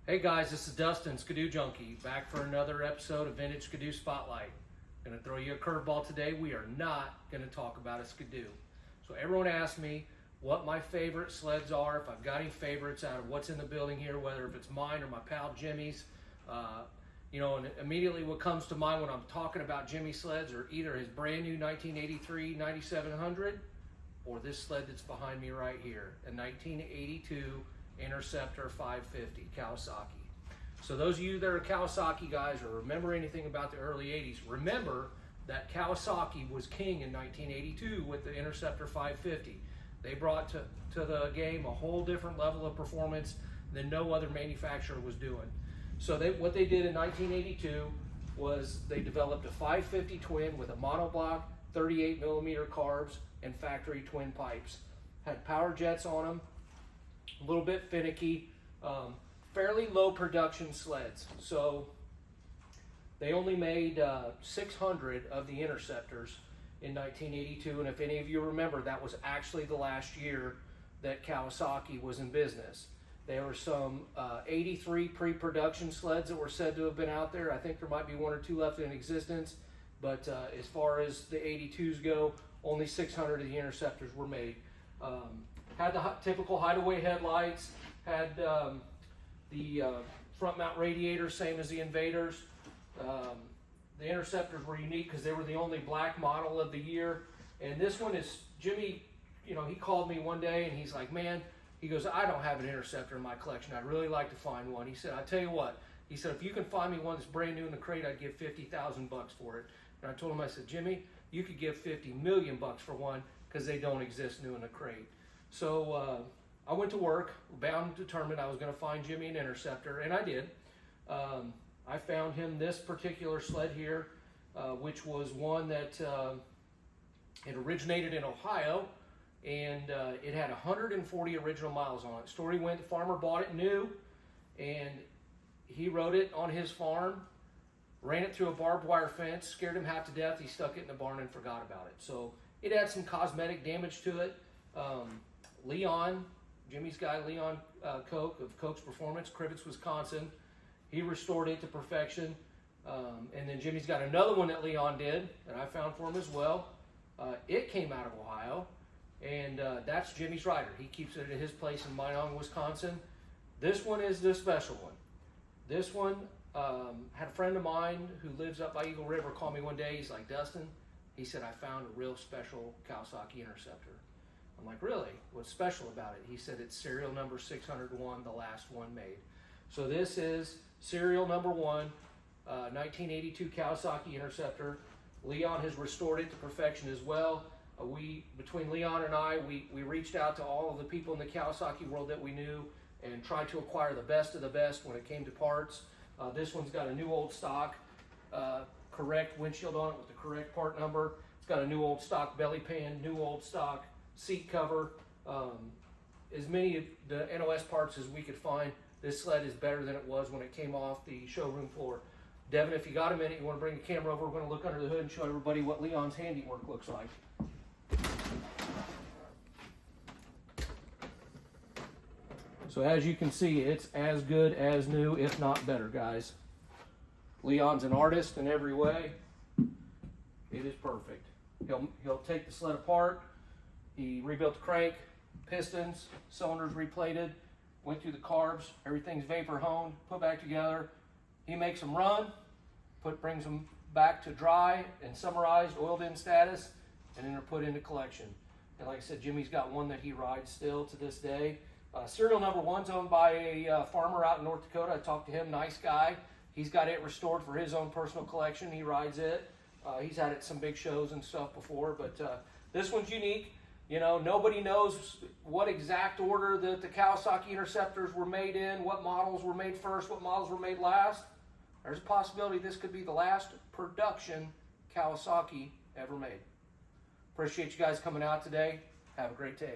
Hey guys, this is Dustin, Skidoojunky, back for another episode of Vintage Skidoo Spotlight. Gonna throw you a curveball today. We are not gonna talk about a Skidoo. So everyone asked me what my favorite sleds are, if I've got any favorites out of what's in the building here, whether if it's mine or my pal Jimmy's. And immediately what comes to mind when I'm talking about Jimmy sleds are either his brand new 1983 9700 or this sled that's behind me right here, a 1982 Interceptor 550 Kawasaki. So those of you that are Kawasaki guys or remember anything about the early 80s, remember that Kawasaki was king in 1982 with the Interceptor 550. They brought to the game a whole different level of performance than no other manufacturer was doing. So what they did in 1982 was they developed a 550 twin with a monoblock, 38 millimeter carbs, and factory twin pipes. Had power jets on them, a little bit finicky, fairly low production sleds. So they only made 600 of the Interceptors in 1982, and if any of you remember, that was actually the last year that Kawasaki was in business. There were some 83 pre-production sleds that were said to have been out there. I think there might be one or two left in existence, but as far as the 82s go, only 600 of the Interceptors were made. Had the typical hideaway headlights, had the front mount radiator, same as the Invaders. The Interceptors were unique because they were the only black model of the year. And this one is, Jimmy, he called me one day and he's like, man, he goes, I don't have an Interceptor in my collection. I'd really like to find one. He said, I tell you what, he said, if you can find me one that's brand new in the crate, I'd give $50,000 for it. And I told him, I said, Jimmy, you could give $50 million for one because they don't exist new in the crate. So I went to work, bound and determined I was going to find Jimmy an Interceptor, and I did. I found him this particular sled here, which was one that it originated in Ohio, and it had 140 original miles on it. Story went, the farmer bought it new, and he rode it on his farm, ran it through a barbed wire fence, scared him half to death. He stuck it in the barn and forgot about it. So it had some cosmetic damage to it. Leon, Jimmy's guy, Leon Koch of Koch's Performance, Crivets, Wisconsin, he restored it to perfection. And then Jimmy's got another one that Leon did that I found for him as well. It came out of Ohio, and that's Jimmy's rider. He keeps it at his place in Minong, Wisconsin. This one is the special one. This one, had a friend of mine who lives up by Eagle River call me one day. He's like, Dustin, he said, I found a real special Kawasaki Interceptor. I'm like, really? What's special about it? He said it's serial number 601, the last one made. So this is serial number 1, 1982 Kawasaki Interceptor. Leon has restored it to perfection as well. Between Leon and I, we reached out to all of the people in the Kawasaki world that we knew and tried to acquire the best of the best when it came to parts. This one's got a new old stock, correct windshield on it with the correct part number. It's got a new old stock belly pan, new old stock seat cover, as many of the NOS parts as we could find. This sled is better than it was when it came off the showroom floor. Devin, if you got a minute, you want to bring the camera over, we're going to look under the hood and show everybody what Leon's handiwork looks like. So as you can see, it's as good as new, if not better, guys. Leon's an artist in every way. It is perfect. He'll take the sled apart. He rebuilt the crank, pistons, cylinders replated, went through the carbs, everything's vapor honed, put back together. He makes them run, brings them back to dry and summarized, oiled in status, and then they're put into collection. And like I said, Jimmy's got one that he rides still to this day. Serial number 1's owned by a farmer out in North Dakota. I talked to him, nice guy. He's got it restored for his own personal collection. He rides it. He's had it at some big shows and stuff before, but this one's unique. Nobody knows what exact order that the Kawasaki Interceptors were made in, what models were made first, what models were made last. There's a possibility this could be the last production Kawasaki ever made. Appreciate you guys coming out today. Have a great day.